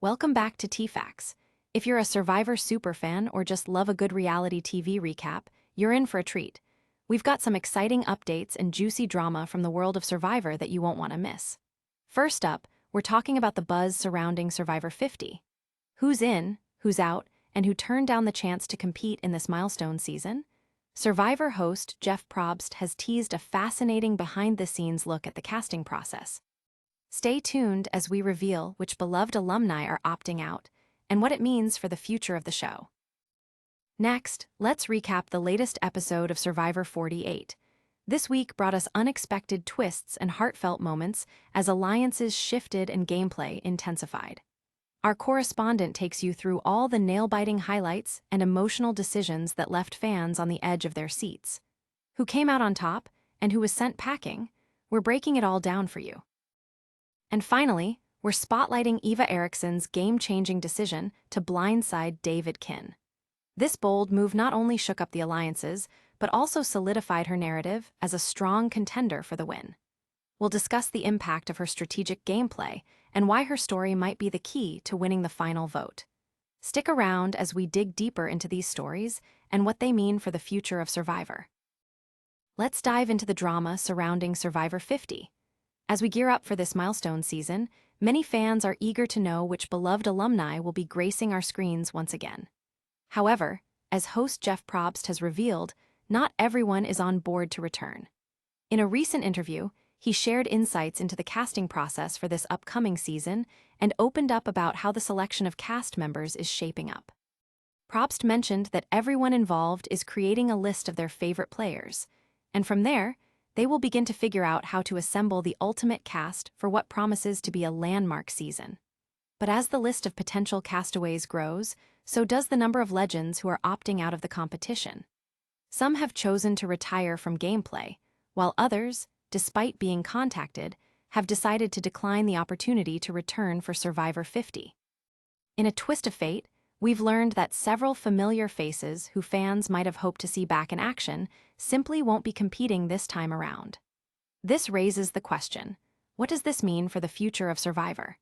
Welcome back to TFAX. If you're a Survivor superfan or just love a good reality TV recap, you're in for a treat. We've got some exciting updates and juicy drama from the world of Survivor that you won't want to miss. First up, we're talking about the buzz surrounding Survivor 50. Who's in, who's out, and who turned down the chance to compete in this milestone season? Survivor host Jeff Probst has teased a fascinating behind-the-scenes look at the casting process. Stay tuned as we reveal which beloved alumni are opting out and what it means for the future of the show. Next, let's recap the latest episode of Survivor 48. This week brought us unexpected twists and heartfelt moments as alliances shifted and gameplay intensified. Our correspondent takes you through all the nail-biting highlights and emotional decisions that left fans on the edge of their seats. Who came out on top and who was sent packing? We're breaking it all down for you. And finally, we're spotlighting Eva Erickson's game-changing decision to blindside David Kinne. This bold move not only shook up the alliances, but also solidified her narrative as a strong contender for the win. We'll discuss the impact of her strategic gameplay and why her story might be the key to winning the final vote. Stick around as we dig deeper into these stories and what they mean for the future of Survivor. Let's dive into the drama surrounding Survivor 50. As we gear up for this milestone season, many fans are eager to know which beloved alumni will be gracing our screens once again. However, as host Jeff Probst has revealed, not everyone is on board to return. In a recent interview, he shared insights into the casting process for this upcoming season and opened up about how the selection of cast members is shaping up. Probst mentioned that everyone involved is creating a list of their favorite players, and from there, they will begin to figure out how to assemble the ultimate cast for what promises to be a landmark season. But as the list of potential castaways grows, so does the number of legends who are opting out of the competition. Some have chosen to retire from gameplay, while others, despite being contacted, have decided to decline the opportunity to return for Survivor 50. In a twist of fate, we've learned that several familiar faces who fans might have hoped to see back in action simply won't be competing this time around. This raises the question, what does this mean for the future of Survivor?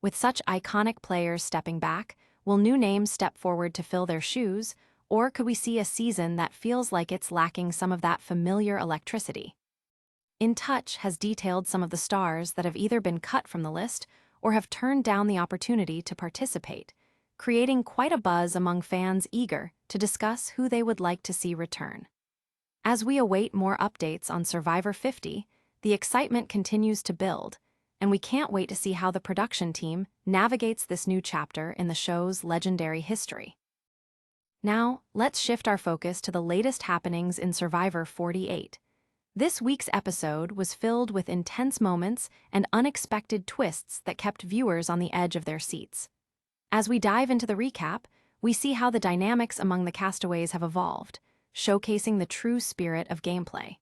With such iconic players stepping back, will new names step forward to fill their shoes, or could we see a season that feels like it's lacking some of that familiar electricity? In Touch has detailed some of the stars that have either been cut from the list or have turned down the opportunity to participate, creating quite a buzz among fans eager to discuss who they would like to see return. As we await more updates on Survivor 50, the excitement continues to build, and we can't wait to see how the production team navigates this new chapter in the show's legendary history. Now, let's shift our focus to the latest happenings in Survivor 48. This week's episode was filled with intense moments and unexpected twists that kept viewers on the edge of their seats. As we dive into the recap, we see how the dynamics among the castaways have evolved, showcasing the true spirit of gameplay.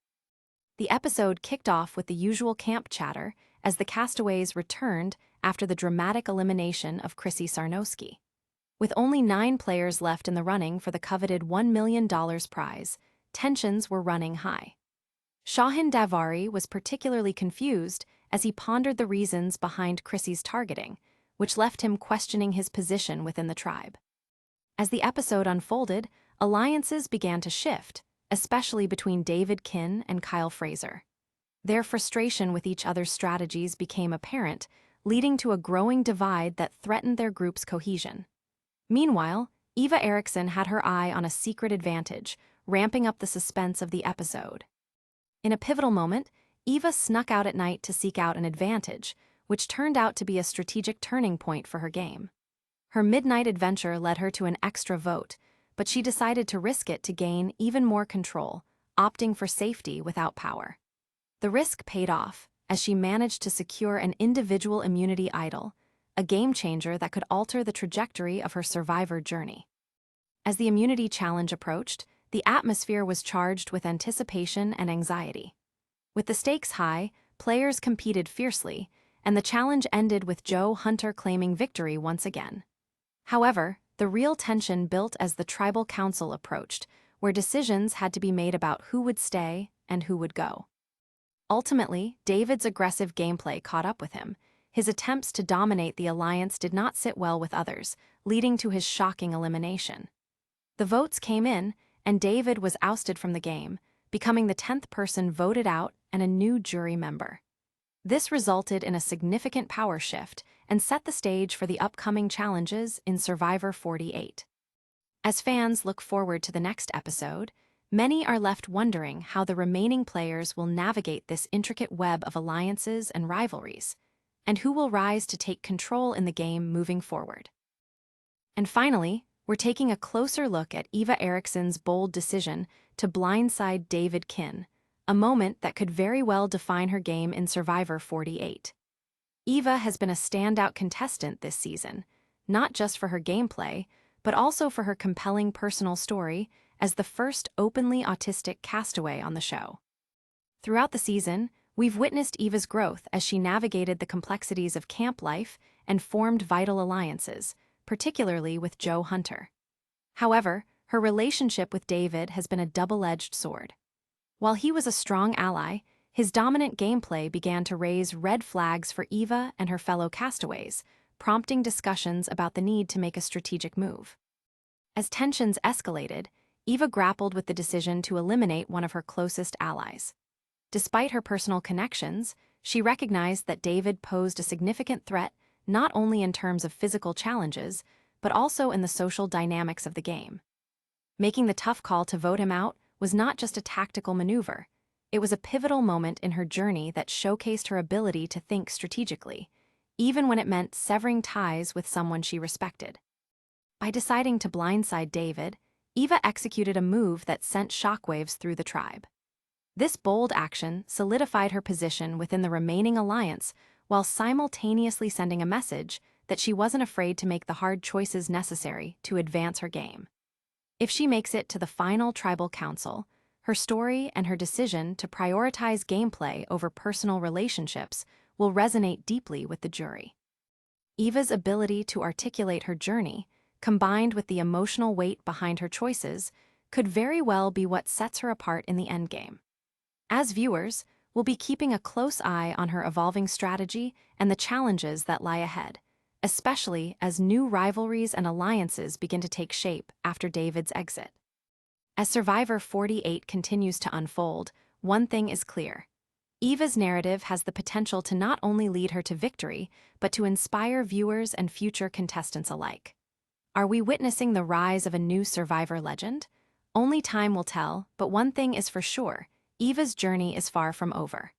The episode kicked off with the usual camp chatter as the castaways returned after the dramatic elimination of Chrissy Sarnowski. With only 9 players left in the running for the coveted $1 million prize, tensions were running high. Shahin Davari was particularly confused as he pondered the reasons behind Chrissy's targeting, which left him questioning his position within the tribe. As the episode unfolded, alliances began to shift, especially between David Kinne and Kyle Fraser. Their frustration with each other's strategies became apparent, leading to a growing divide that threatened their group's cohesion. Meanwhile, Eva Erickson had her eye on a secret advantage, ramping up the suspense of the episode. In a pivotal moment, Eva snuck out at night to seek out an advantage, which turned out to be a strategic turning point for her game. Her midnight adventure led her to an extra vote, but she decided to risk it to gain even more control, opting for safety without power. The risk paid off, as she managed to secure an individual immunity idol, a game-changer that could alter the trajectory of her Survivor journey. As the immunity challenge approached, the atmosphere was charged with anticipation and anxiety. With the stakes high, players competed fiercely, and the challenge ended with Joe Hunter claiming victory once again. However, the real tension built as the tribal council approached, where decisions had to be made about who would stay and who would go. Ultimately, David's aggressive gameplay caught up with him, his attempts to dominate the alliance did not sit well with others, leading to his shocking elimination. The votes came in, and David was ousted from the game, becoming the 10th person voted out and a new jury member. This resulted in a significant power shift and set the stage for the upcoming challenges in Survivor 48. As fans look forward to the next episode, many are left wondering how the remaining players will navigate this intricate web of alliances and rivalries, and who will rise to take control in the game moving forward. And finally, we're taking a closer look at Eva Erickson's bold decision to blindside David Kinne, a moment that could very well define her game in Survivor 48. Eva has been a standout contestant this season, not just for her gameplay, but also for her compelling personal story as the first openly autistic castaway on the show. Throughout the season, we've witnessed Eva's growth as she navigated the complexities of camp life and formed vital alliances, particularly with Joe Hunter. However, her relationship with David has been a double-edged sword. While he was a strong ally, his dominant gameplay began to raise red flags for Eva and her fellow castaways, prompting discussions about the need to make a strategic move. As tensions escalated, Eva grappled with the decision to eliminate one of her closest allies. Despite her personal connections, she recognized that David posed a significant threat not only in terms of physical challenges, but also in the social dynamics of the game. Making the tough call to vote him out was not just a tactical maneuver. It was a pivotal moment in her journey that showcased her ability to think strategically, even when it meant severing ties with someone she respected. By deciding to blindside David, Eva executed a move that sent shockwaves through the tribe. This bold action solidified her position within the remaining alliance while simultaneously sending a message that she wasn't afraid to make the hard choices necessary to advance her game. If she makes it to the final tribal council, her story and her decision to prioritize gameplay over personal relationships will resonate deeply with the jury. Eva's ability to articulate her journey, combined with the emotional weight behind her choices, could very well be what sets her apart in the endgame. As viewers, we'll be keeping a close eye on her evolving strategy and the challenges that lie ahead, especially as new rivalries and alliances begin to take shape after David's exit. As Survivor 48 continues to unfold, one thing is clear. Eva's narrative has the potential to not only lead her to victory, but to inspire viewers and future contestants alike. Are we witnessing the rise of a new Survivor legend? Only time will tell, but one thing is for sure: Eva's journey is far from over.